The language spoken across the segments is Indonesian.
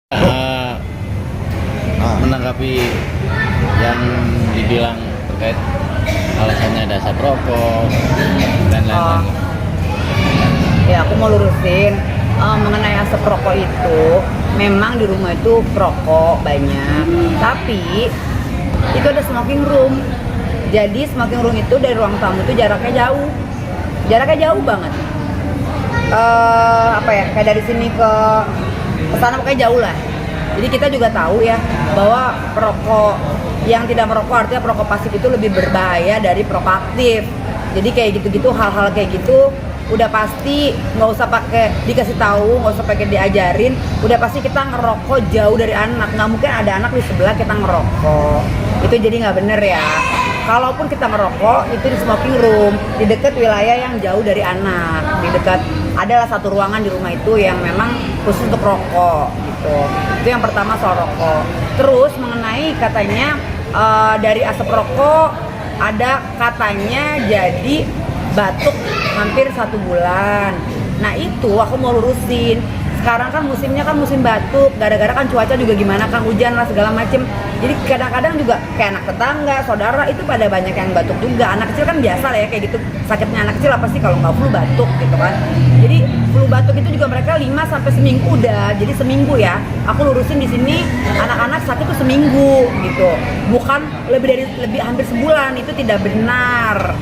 Eh, menanggapi yang dibilang terkait alasannya ada asap rokok dan lain-lain. Ya, aku mau lurusin mengenai asap rokok itu. Memang di rumah itu perokok banyak, tapi itu ada smoking room. Jadi smoking room itu dari ruang tamu itu jaraknya jauh banget. Kayak dari sini ke sana pokoknya jauh lah. Jadi kita juga tahu ya bahwa perokok yang tidak merokok artinya perokok pasif itu lebih berbahaya dari perokok aktif. Jadi kayak gitu-gitu, hal-hal kayak gitu udah pasti nggak usah pakai dikasih tahu, nggak usah pakai diajarin, udah pasti kita ngerokok jauh dari anak. Nggak mungkin ada anak di sebelah kita ngerokok, itu jadi nggak bener ya. Kalaupun kita ngerokok itu di smoking room, di dekat wilayah yang jauh dari anak, di dekat adalah satu ruangan di rumah itu yang memang khusus untuk rokok gitu. Itu yang pertama soal rokok. Terus mengenai katanya dari asap rokok ada katanya jadi batuk hampir 1 bulan. Nah itu aku mau lurusin. Sekarang kan musimnya kan musim batuk, gara-gara kan cuaca juga gimana kan, hujan lah segala macem. Jadi kadang-kadang juga kayak anak tetangga, saudara itu pada banyak yang batuk juga. Anak kecil kan biasa lah ya kayak gitu, sakitnya anak kecil apa sih kalau nggak flu batuk gitu kan. Jadi flu batuk itu juga mereka 5 sampai seminggu udah. Jadi seminggu ya. Aku lurusin di sini anak-anak sakit tuh seminggu gitu. Bukan lebih hampir sebulan, itu tidak benar.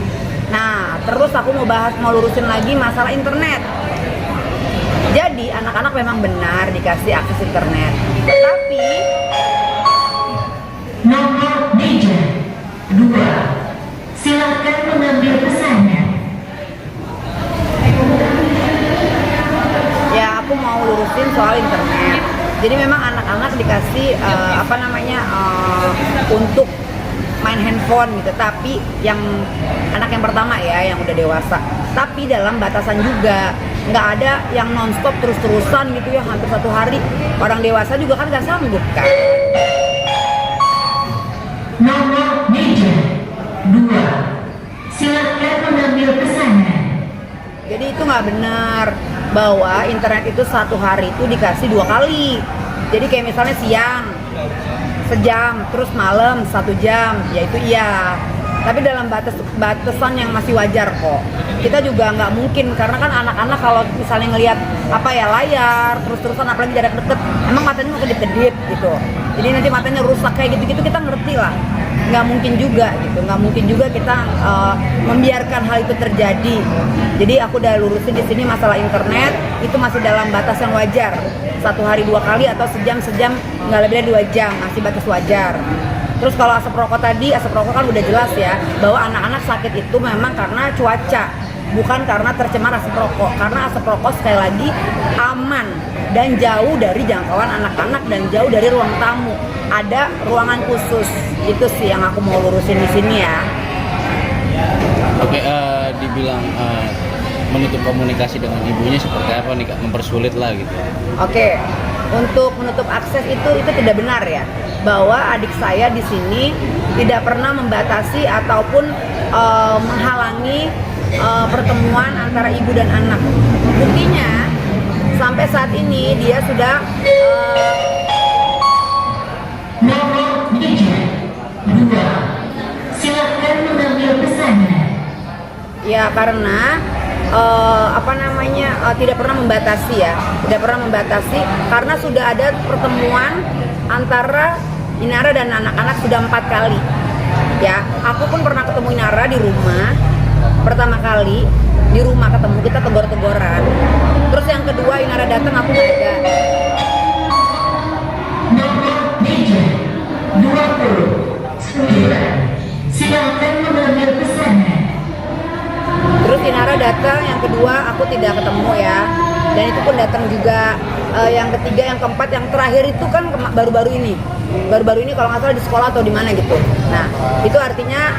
Nah, terus aku mau lurusin lagi masalah internet. Jadi anak-anak memang benar dikasih akses internet, tapi nomor meja 2, silakan mengambil pesannya. ya aku mau lurusin soal internet. Jadi memang anak-anak dikasih untuk main handphone gitu, tapi yang anak yang pertama ya yang udah dewasa, tapi dalam batasan juga, nggak ada yang nonstop terus-terusan gitu ya hampir 1 hari. Orang dewasa juga kan nggak sanggup kan. Nomor meja 2, silakan mengambil pesannya. Jadi itu nggak benar bahwa internet itu 1 hari itu dikasih 2 kali. Jadi kayak misalnya siang sejam, terus malam 1 jam, yaitu iya. Tapi dalam batasan yang masih wajar kok. Kita juga nggak mungkin, karena kan anak-anak kalau misalnya ngelihat layar terus-terusan, apalagi jarak deket, emang matanya mau kedip-kedip gitu. Jadi nanti matanya rusak kayak gitu-gitu, kita ngerti lah. Nggak mungkin juga gitu, nggak mungkin juga kita membiarkan hal itu terjadi. Jadi aku udah lurusin di sini masalah internet itu masih dalam batas yang wajar. 1 hari 2 kali atau sejam nggak lebih dari 2 jam, masih batas wajar. Terus kalau asap rokok tadi, asap rokok kan udah jelas ya bahwa anak-anak sakit itu memang karena cuaca, bukan karena tercemar asap rokok. Karena asap rokok sekali lagi aman dan jauh dari jangkauan anak-anak dan jauh dari ruang tamu. Ada ruangan khusus. Itu sih yang aku mau lurusin di sini ya. Oke, dibilang menutup komunikasi dengan ibunya seperti apa nih Kak? Mempersulit lah gitu. Oke, untuk menutup akses itu tidak benar ya, bahwa adik saya di sini tidak pernah membatasi ataupun menghalangi pertemuan antara ibu dan anak. Buktinya sampai saat ini dia sudah Nomor meja 2, silakan mengambil pesannya. ya karena tidak pernah membatasi ya, tidak pernah membatasi karena sudah ada pertemuan antara Inara dan anak-anak sudah 4 kali. Ya, aku pun pernah ketemu Inara di rumah. Pertama kali di rumah ketemu, kita tegur-teguran. Terus yang kedua Inara datang, aku nggak ada. Nomor meja 29, silakan mengambil pesannya. Terus Inara datang, yang kedua aku tidak ketemu ya. Dan itu pun datang juga. Yang ketiga, yang keempat, yang terakhir itu kan baru-baru ini. Baru-baru ini kalau nggak salah di sekolah atau di mana gitu. Nah, itu artinya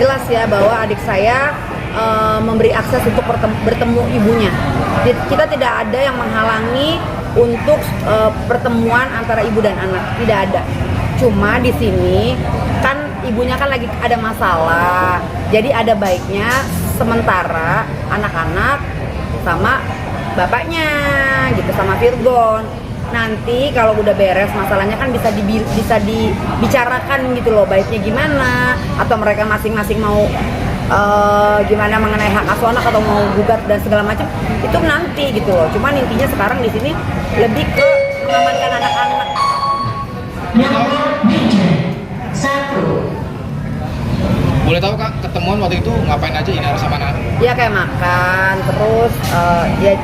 jelas ya bahwa adik saya memberi akses untuk bertemu ibunya. Kita tidak ada yang menghalangi untuk pertemuan antara ibu dan anak, tidak ada. Cuma di sini kan ibunya kan lagi ada masalah, jadi ada baiknya sementara anak-anak sama bapaknya gitu, sama Virgon nanti kalau udah beres masalahnya kan bisa dibicarakan gitu loh, baiknya gimana, atau mereka masing-masing mau gimana mengenai hak asuh anak atau mau gugat dan segala macam, itu nanti gitu loh. Cuman intinya sekarang di sini lebih ke mengamankan anak-anak. Nomor meja 1. Boleh tahu Kak, ketemuan waktu itu ngapain aja Inara sama anak? Ya kayak makan, terus ya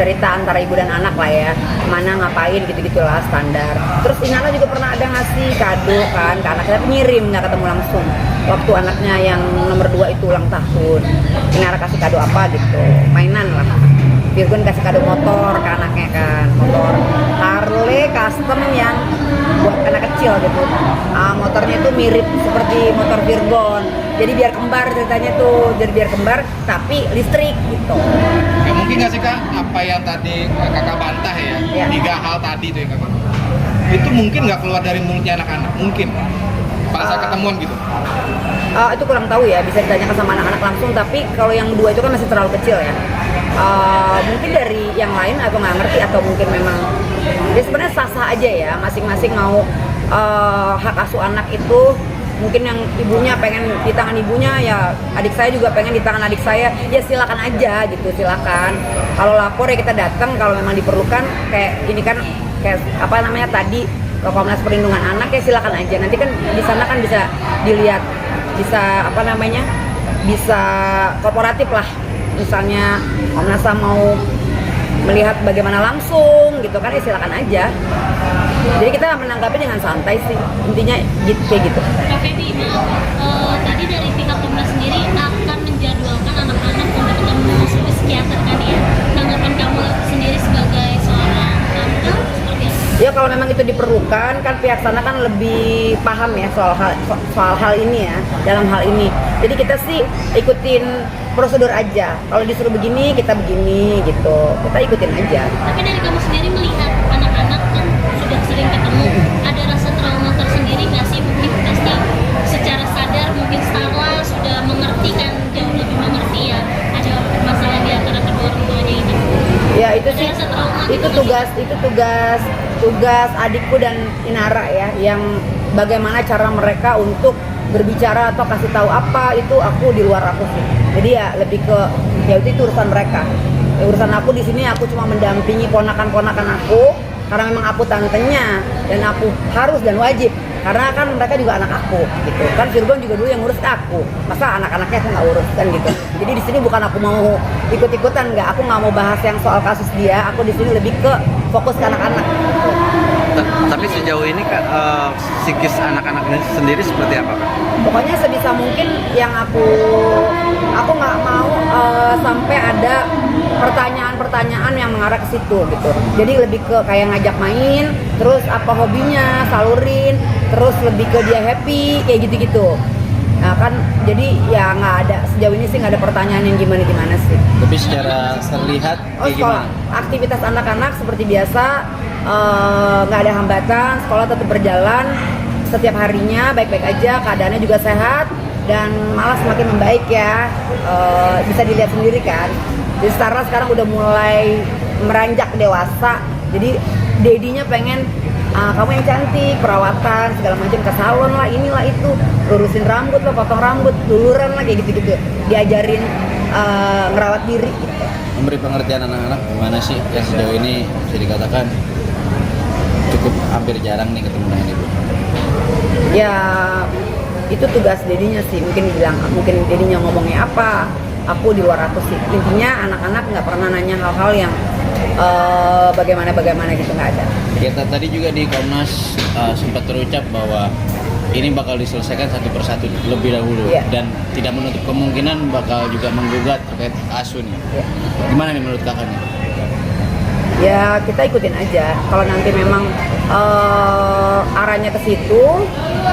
cerita antara ibu dan anak lah ya, kemana ngapain gitu-gitulah standar. Terus Inara juga pernah ada ngasih kado kan ke anaknya, tapi ngirim, nggak ketemu langsung. Waktu anaknya yang nomor 2 itu ulang tahun, Inara kasih kado apa gitu, mainan lah. Virgon kasih kado motor ke anaknya kan, motor Harley custom yang buat anak kecil gitu. Motornya itu mirip seperti motor Virgon, jadi biar kembar ceritanya tuh, jadi biar kembar tapi listrik gitu. Ya mungkin nggak sih Kak, apa yang tadi Kakak bantah ya, Ya. 3 hal tadi tuh yang Kakak, itu mungkin nggak keluar dari mulutnya anak-anak, mungkin pada saat ketemuan gitu. Itu kurang tahu ya, bisa ditanyakan sama anak-anak langsung, tapi kalau yang 2 itu kan masih terlalu kecil ya. Mungkin dari yang lain atau nggak ngerti, atau mungkin memang ya sebenarnya sah-sah aja ya, masing-masing mau hak asuh anak itu. Mungkin yang ibunya pengen di tangan ibunya, ya adik saya juga pengen di tangan adik saya, ya silakan aja gitu, silakan. Kalau lapor ya kita datang kalau memang diperlukan, kayak ini kan kayak apa namanya tadi ke Komnas Perlindungan Anak, ya silakan aja. Nanti kan di sana kan bisa dilihat, bisa apa namanya, bisa korporatif lah. Misalnya Komnas HAM mau melihat bagaimana langsung gitu kan, ya silakan aja. Jadi kita menanggapi dengan santai sih, intinya gitu, kayak gitu. Kak Feby, tadi dari pihak Komnas sendiri akan menjadwalkan anak-anak untuk ketemu psikiater kan ya? Tanggapan kamu sendiri sebagai seorang tante seperti apa? Ya kalau memang itu diperlukan, kan pihak sana kan lebih paham ya soal hal ini ya, dalam hal ini. Jadi kita sih ikutin prosedur aja. Kalau disuruh begini, kita begini gitu. Kita ikutin aja. Tapi dari kamu sendiri melihat anak-anak kan sudah sering ketemu, ada rasa trauma tersendiri nggak sih? Mungkin pasti secara sadar mungkin Starla sudah mengerti kan, jauh lebih mengerti ya, ada masalah di antara kedua orang tuanya ini. Ya itu Ada sih, rasa trauma itu gitu nggak tugas adikku dan Inara ya, yang bagaimana cara mereka untuk berbicara atau kasih tahu apa, itu aku di luar aku sih. Jadi ya lebih ke ya itu urusan mereka. Ya, urusan aku di sini aku cuma mendampingi ponakan-ponakan aku karena memang aku tantenya dan aku harus dan wajib, karena kan mereka juga anak aku gitu kan. Virgon juga dulu yang ngurus aku, masa anak-anaknya aku nggak urus kan gitu. Jadi di sini bukan aku mau ikut-ikutan, nggak, aku nggak mau bahas yang soal kasus dia. Aku di sini lebih ke fokus ke anak-anak gitu. Tapi sejauh ini Kak, psikis anak-anak ini sendiri seperti apa Kak? Pokoknya sebisa mungkin yang aku nggak mau sampai ada pertanyaan-pertanyaan yang mengarah ke situ gitu. Jadi lebih ke kayak ngajak main, terus apa hobinya, salurin, terus lebih ke dia happy kayak gitu-gitu. Nah kan jadi ya nggak ada, sejauh ini sih nggak ada pertanyaan yang gimana-gimana sih. Tapi secara terlihat kayak Sekolah, gimana? aktivitas anak-anak seperti biasa, nggak ada hambatan, sekolah tetap berjalan setiap harinya baik-baik aja, keadaannya juga sehat dan malah semakin membaik ya. Bisa dilihat sendiri kan. Jadi Starla sekarang udah mulai meranjak dewasa, jadi dedinya pengen kamu yang cantik, perawatan segala macam, ke salon lah, inilah itu, lurusin rambut lah, potong rambut, luluran lah, kayak gitu-gitu, diajarin ngerawat diri gitu. Memberi pengertian anak-anak gimana sih yang sejauh ini bisa dikatakan cukup hampir jarang nih ketemu dengan ibu? Ya itu tugas dedinya sih, mungkin dedinya ngomongnya apa, aku di luar aku sih. Intinya anak-anak nggak pernah nanya hal-hal yang bagaimana gitu, nggak ada. Ya tadi juga di Komnas sempat terucap bahwa ini bakal diselesaikan satu persatu lebih dahulu, Iya. dan tidak menutup kemungkinan bakal juga menggugat terkait asuh nih. Iya. Gimana nih menurut kakak nih? Ya kita ikutin aja. Kalau nanti memang arahnya ke situ,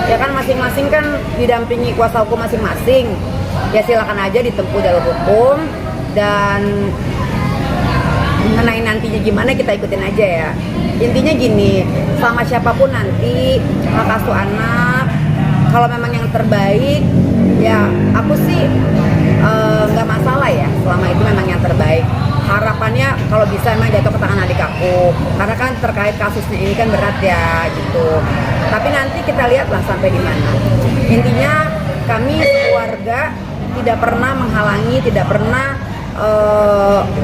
ya kan masing-masing kan didampingi kuasa hukum masing-masing. Ya silakan aja ditempuh jalur hukum, dan mengenai nantinya gimana kita ikutin aja ya. Intinya gini, sama siapapun nanti hak asuh anak, kalau memang yang terbaik, ya aku sih nggak masalah ya selama itu memang yang terbaik. harapannya kalau bisa emang jatuh ke tangan adik aku, karena kan terkait kasusnya ini kan berat ya gitu. Tapi nanti kita lihatlah sampai di mana. Intinya kami keluarga tidak pernah menghalangi, tidak pernah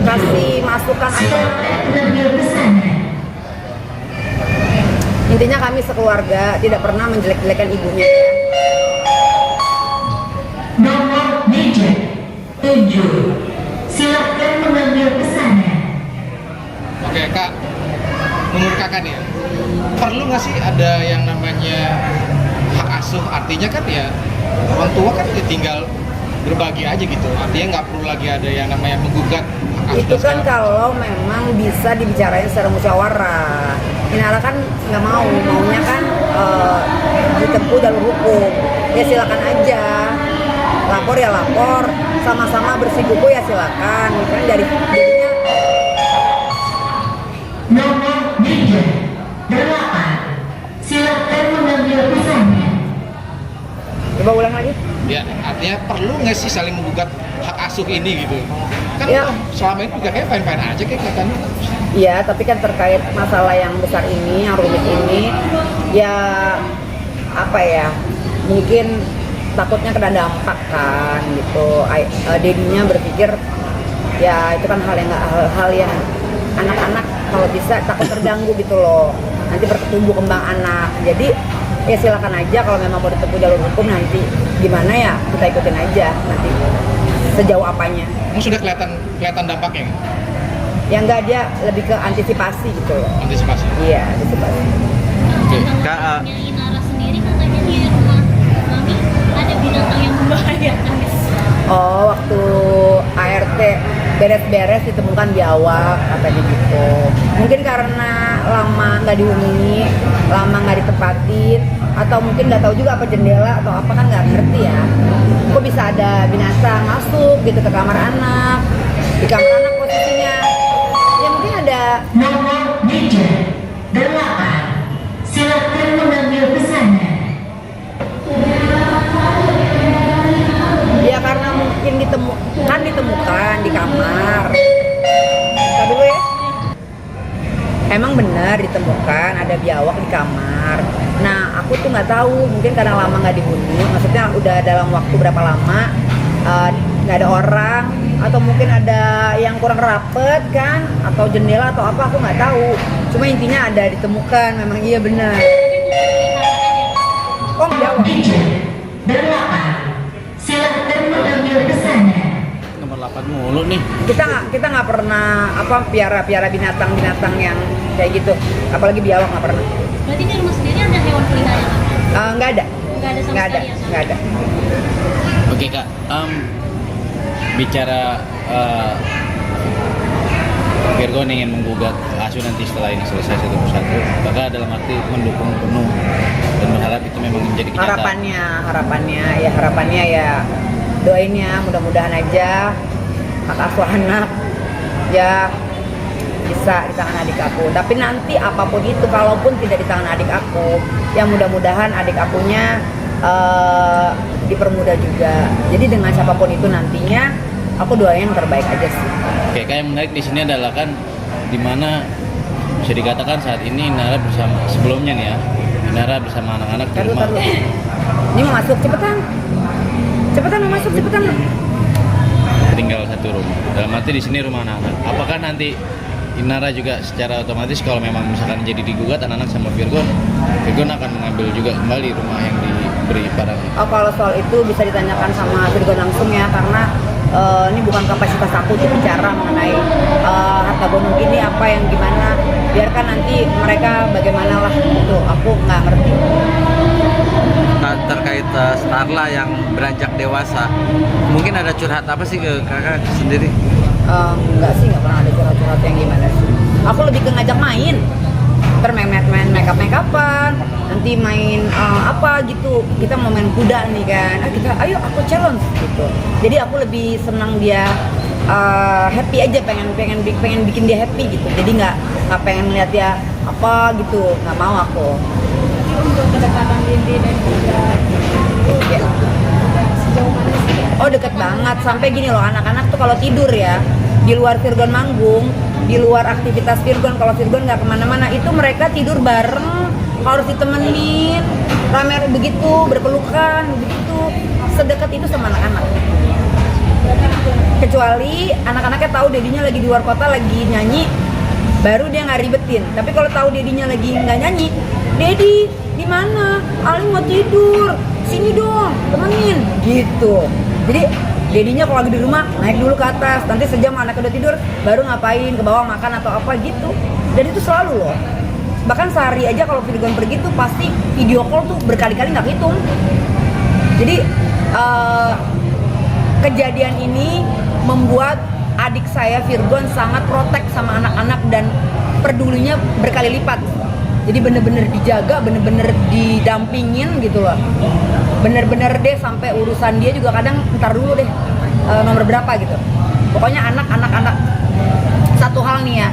kasih masukan apa. Mengambil pesanan. Intinya kami sekeluarga tidak pernah menjelek-jelekan ibunya. Nomor meja 7. Silakan mengambil pesanan. Oke kak, menurut kakak nih ya, perlu nggak sih ada yang namanya hak asuh? Artinya kan ya orang tua kan ya tinggal berbagi aja gitu. Artinya nggak perlu lagi ada yang namanya menggugat hak asuh. Itu kan segala kalau memang bisa dibicarain secara musyawarah. Inara kan nggak maunya kan ditempuh jalur hukum. Ya silakan aja, lapor ya lapor, sama-sama bersikuku ya silakan. Kan jadinya Nomor meja 8. Silakan mengambil pesanan. coba ulang lagi. Ya, artinya perlu nggak sih saling menggugat hak asuh ini gitu? Kan Ya. selama ini juga kayak fine-fine aja kayak katanya. Iya, tapi kan terkait masalah yang besar ini, yang rumit ini, ya apa ya? Mungkin takutnya kena dampak kan gitu. Dedinya berpikir ya itu kan hal yang anak-anak kalau bisa takut terganggu gitu loh. Nanti bertumbuh kembang anak. Jadi ya silakan aja kalau memang mau ditempuh jalur hukum nanti gimana ya kita ikutin aja nanti sejauh apanya. Emang sudah kelihatan dampaknya nggak? Ya enggak, dia lebih ke antisipasi gitu loh. Antisipasi. Iya, antisipasi. Oke. Kak, Kalau Inara sendiri katanya di rumah mami ada binatang yang membahayakan. Oh, waktu ART beres-beres ditemukan biawak katanya gitu. Mungkin karena lama nggak dihuni, lama nggak ditempatin, atau mungkin nggak tahu juga apa jendela atau apa kan nggak ngerti ya. Kok bisa ada binatang masuk gitu ke kamar anak, di kamar anak posisinya. Ya mungkin ada. Nomor meja 8. Silakan mengambil pesanan. Ya karena mungkin ditemukan di kamar. Kita dulu ya. Emang benar ditemukan ada biawak di kamar. Nah aku tuh nggak tahu, mungkin karena lama nggak dihuni, maksudnya udah dalam waktu berapa lama nggak ada orang, atau mungkin ada yang kurang rapet kan, atau jendela atau apa aku nggak tahu. Cuma intinya ada ditemukan, memang iya benar. Oh biawak. Meja 8. Silakan mengambil pesanan. Nomor 8 mulu nih. Kita nggak pernah piara binatang yang kayak gitu, apalagi biawak nggak pernah. Berarti di rumah sendiri ada hewan peliharaan? Nggak ada Nggak ada sama sekali ya? nggak ada. Oke kak, bicara Virgon ingin menggugat Asu nanti setelah ini selesai satu persatu, maka dalam arti mendukung penuh dan berharap itu memang menjadi kenyataan. Harapannya ya doain ya, mudah-mudahan aja hak asuh anak ya bisa di tangan adik aku. Tapi nanti apapun itu, kalaupun tidak di tangan adik aku, ya mudah-mudahan adik akunya dipermudah juga. Jadi dengan siapapun itu nantinya, aku doain yang terbaik aja sih. Oke, kayak yang menarik di sini adalah kan dimana bisa dikatakan saat ini Inara bersama sebelumnya nih ya, Inara bersama anak-anak di rumah. Taruh. Ini mau masuk, cepetan mau masuk, cepetan. Tinggal satu rumah. Dalam arti di sini rumah anak-anak. Apakah nanti Inara juga secara otomatis kalau memang misalkan jadi digugat anak-anak sama Virgon akan mengambil juga kembali rumah yang diberi barangnya? Oh, kalau soal itu bisa ditanyakan sama Virgon langsung ya, karena ini bukan kapasitas aku untuk bicara mengenai harta gonung ini apa yang gimana. Biarkan nanti mereka bagaimana lah itu, aku nggak ngerti. Kak, terkait Starla yang beranjak dewasa, mungkin ada curhat apa sih ke kakak sendiri? Enggak sih, nggak pernah ada curhat-curhat yang gimana sih. Aku lebih ke ngajak main, main make-up-an, nanti main apa gitu. Kita mau main kuda nih kan, ayo aku challenge gitu. Jadi aku lebih senang dia happy aja, pengen bikin dia happy gitu. Jadi nggak pengen melihat dia apa gitu, nggak mau aku. Untuk kedekatan Dindi dan juga Ya. sejauh mana sih? Oh deket banget, sampai gini loh, anak-anak tuh kalau tidur ya di luar Virgon manggung, di luar aktivitas Virgon, kalau Virgon nggak kemana-mana, itu mereka tidur bareng, harus ditemenin, rame begitu, berpelukan, begitu, sedekat itu sama anak-anak. Kecuali anak-anaknya tahu dedinya lagi di luar kota, lagi nyanyi, baru dia nggak ribetin. Tapi kalau tahu dedinya lagi nggak nyanyi, Dedi di mana? Ali mau tidur, sini dong, temenin, gitu. Jadi dedinya kalau lagi di rumah naik dulu ke atas, nanti sejam anaknya udah tidur, baru ngapain ke bawah makan atau apa gitu. Dan itu selalu loh. Bahkan sehari aja kalau Virgon pergi tuh pasti video call tuh berkali-kali nggak hitung. Jadi kejadian ini membuat adik saya Virgon sangat protek sama anak-anak dan pedulinya berkali lipat. Jadi bener-bener dijaga, bener-bener didampingin gitu loh. Bener-bener deh sampai urusan dia juga kadang ntar dulu deh nomor berapa gitu. Pokoknya anak-anak satu hal nih ya,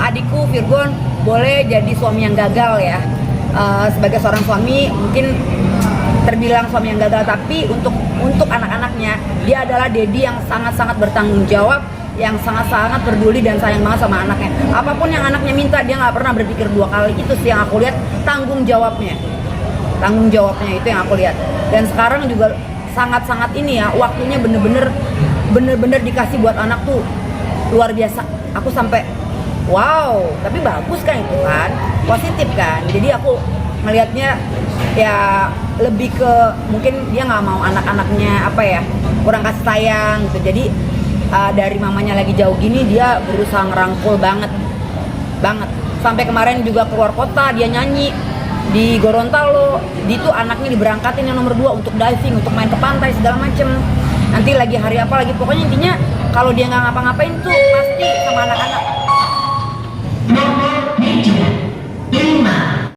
adikku Virgon boleh jadi suami yang gagal ya. Sebagai seorang suami mungkin terbilang suami yang gagal, tapi untuk anak-anaknya dia adalah dedi yang sangat-sangat bertanggung jawab, yang sangat-sangat peduli dan sayang banget sama anaknya. Apapun yang anaknya minta dia nggak pernah berpikir dua kali. Itu sih yang aku lihat, tanggung jawabnya itu yang aku lihat. Dan sekarang juga sangat-sangat ini ya, waktunya bener-bener dikasih buat anak tuh luar biasa. Aku sampai wow, tapi bagus kan itu kan, positif kan. Jadi aku ngelihatnya ya lebih ke mungkin dia nggak mau anak-anaknya apa ya, kurang kasih sayang gitu. Jadi dari mamanya lagi jauh gini dia berusaha ngerangkul banget. Sampai kemarin juga keluar kota dia nyanyi di Gorontalo. Di itu anaknya diberangkatin yang nomor 2 untuk diving, untuk main ke pantai segala macem. Nanti lagi hari apa lagi, pokoknya intinya kalau dia nggak ngapa-ngapain tuh pasti sama anak-anak. Nomor 7, 5,